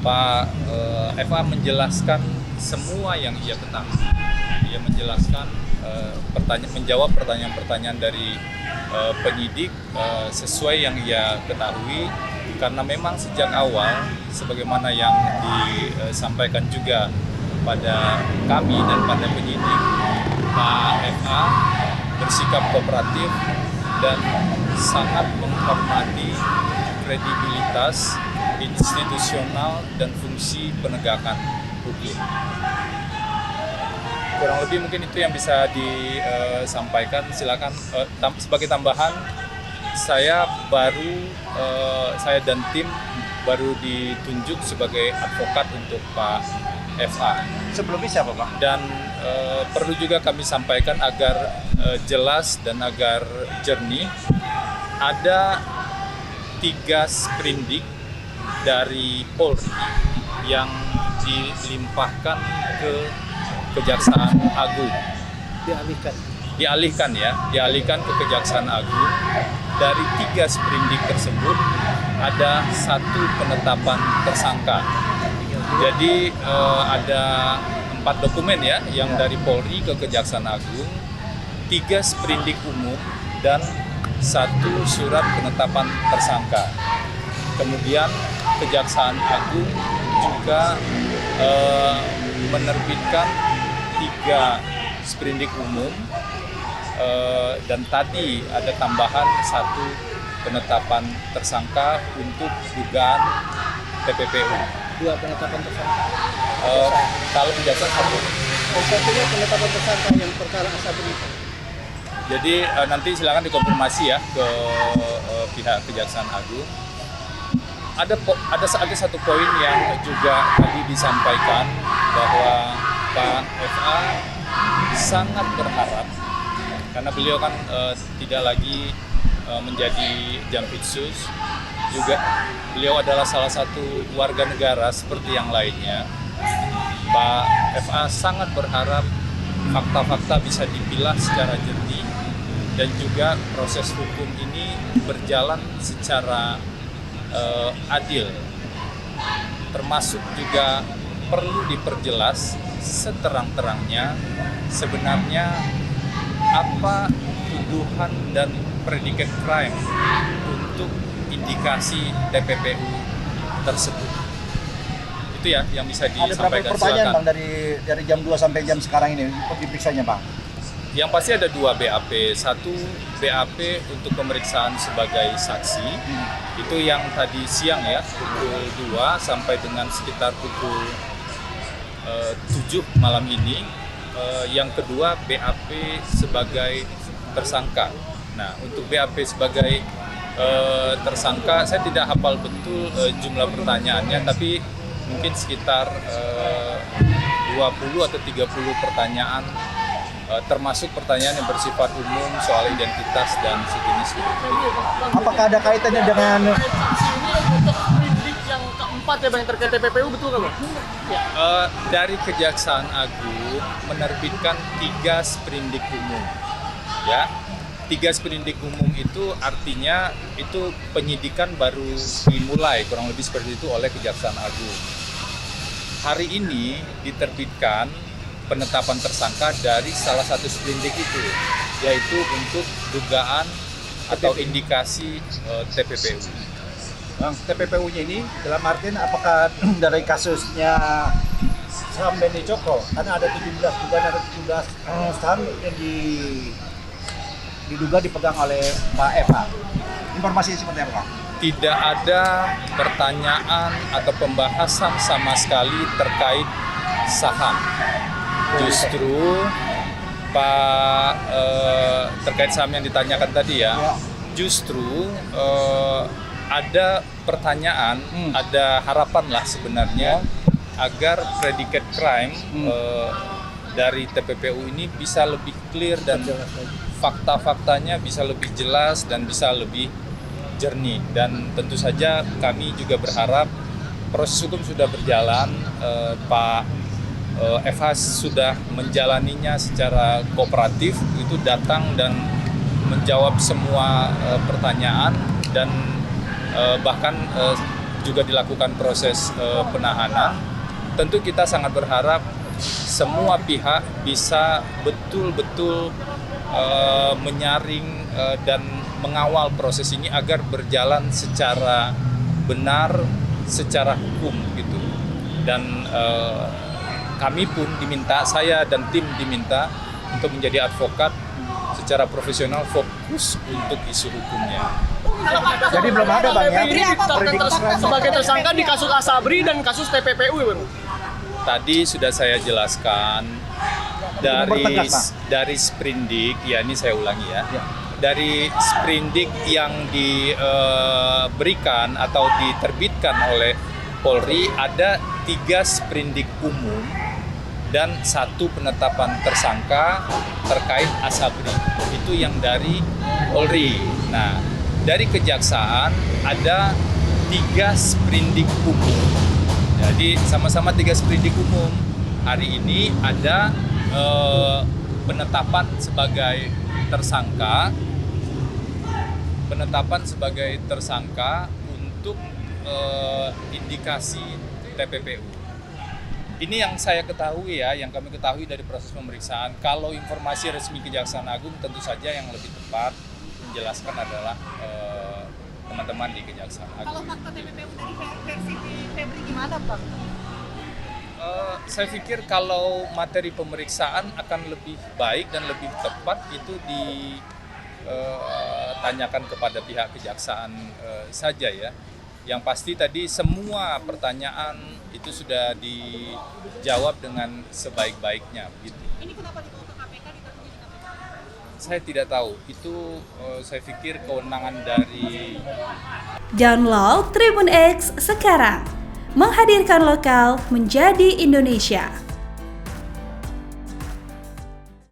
Pak FA menjelaskan semua yang ia ketahui. Ia menjelaskan menjawab pertanyaan-pertanyaan dari penyidik sesuai yang ia ketahui, karena memang sejak awal sebagaimana yang disampaikan juga pada kami dan pada penyidik, Pak FA bersikap kooperatif dan sangat menghormati kredibilitas institusional dan fungsi penegakan hukum. Kurang lebih mungkin itu yang bisa disampaikan. Silakan. Sebagai tambahan, saya dan tim baru ditunjuk sebagai advokat untuk Pak FA. Sebelumnya siapa, Pak? Dan perlu juga kami sampaikan agar jelas dan agar jernih, ada 3 sprindik dari Polri yang dilimpahkan ke Kejaksaan Agung. Dialihkan ke Kejaksaan Agung. Dari 3 sprindik tersebut ada 1 penetapan tersangka. Jadi ada 4 dokumen ya yang dari Polri ke Kejaksaan Agung, 3 sprindik umum dan 1 surat penetapan tersangka. Kemudian Kejaksaan Agung juga menerbitkan 3 sprindik umum dan tadi ada tambahan 1 penetapan tersangka untuk dugaan TPPU. 2 penetapan tersangka. Kalau Kejaksaan 1. Satunya penetapan tersangka yang perkara Asabri. Jadi nanti silakan dikonfirmasi ya ke pihak Kejaksaan Agung. Ada 1 poin yang juga tadi disampaikan bahwa Pak FA sangat berharap, karena beliau kan tidak lagi menjadi jampitsus, juga beliau adalah salah satu warga negara seperti yang lainnya. Pak FA sangat berharap fakta-fakta bisa dipilah secara jernih dan juga proses hukum ini berjalan secara adil. Termasuk juga perlu diperjelas seterang-terangnya sebenarnya apa tuduhan dan predikat crime untuk indikasi TPPU tersebut. Itu ya yang bisa Ada berapa disampaikan. pertanyaan, Silakan. Bang, dari jam 2 sampai jam sekarang ini diperiksanya, Bang? Yang pasti ada 2 BAP. 1 BAP untuk pemeriksaan sebagai saksi. Itu yang tadi siang ya, pukul 2 sampai dengan sekitar pukul 7 malam ini. Yang kedua BAP sebagai tersangka. Nah, untuk BAP sebagai tersangka, saya tidak hafal betul jumlah pertanyaannya, tapi mungkin sekitar 20 atau 30 pertanyaan, termasuk pertanyaan yang bersifat umum soal identitas dan sejenisnya. Apakah ada kaitannya dengan Ini untuk sprindik yang keempat ya Bang, terkait TPPU, betul nggak Bang? Ya. Dari Kejaksaan Agung menerbitkan 3 sprindik umum, ya. 3 sprindik umum itu artinya itu penyidikan baru dimulai, kurang lebih seperti itu, oleh Kejaksaan Agung. Hari ini diterbitkan penetapan tersangka dari salah satu sprindik itu, yaitu untuk dugaan atau indikasi TPPU. Bang, TPPU-nya ini dalam artian apakah dari kasusnya saham Beni Cokro? Karena ada 17 saham yang diduga dipegang oleh Pak FA. Informasi seperti apa, Bang? Tidak ada pertanyaan atau pembahasan sama sekali terkait saham. Justru Pak terkait saham yang ditanyakan tadi ya, justru ada pertanyaan, ada harapan lah sebenarnya agar predikat crime dari TPPU ini bisa lebih clear dan fakta-faktanya bisa lebih jelas dan bisa lebih jernih. Dan tentu saja kami juga berharap proses hukum sudah berjalan, Pak FH sudah menjalaninya secara kooperatif, itu datang dan menjawab semua pertanyaan dan bahkan juga dilakukan proses penahanan. Tentu kita sangat berharap semua pihak bisa betul-betul menyaring dan mengawal proses ini agar berjalan secara benar, secara hukum gitu. Dan kami pun diminta, saya dan tim diminta untuk menjadi advokat secara profesional, fokus untuk isu hukumnya. Jadi belum ada Bang ya? Sebagai tersangka di kasus Asabri dan kasus TPPU ya Bang? Tadi sudah saya jelaskan dari sprindik, ya ini saya ulangi ya. Dari sprindik yang diberikan atau diterbitkan oleh Polri ada 3 sprindik umum dan 1 penetapan tersangka terkait Asabri. Itu yang dari Polri. Nah, dari Kejaksaan ada 3 sprindik umum. Jadi sama-sama 3 sprindik umum. Hari ini ada penetapan sebagai tersangka untuk indikasi TPPU. Ini yang saya ketahui ya, yang kami ketahui dari proses pemeriksaan. Kalau informasi resmi Kejaksaan Agung tentu saja yang lebih tepat menjelaskan adalah teman-teman di Kejaksaan Agung. Kalau fakta TPPU dari versi Febri gimana Bang? Saya pikir kalau materi pemeriksaan akan lebih baik dan lebih tepat itu ditanyakan kepada pihak kejaksaan saja ya. Yang pasti tadi semua pertanyaan itu sudah dijawab dengan sebaik-baiknya. Gitu. Ini kenapa dibawa ke KPK, ditaruh di KPK? Saya tidak tahu, itu saya pikir kewenangan dari... Download Tribun X sekarang, menghadirkan lokal menjadi Indonesia.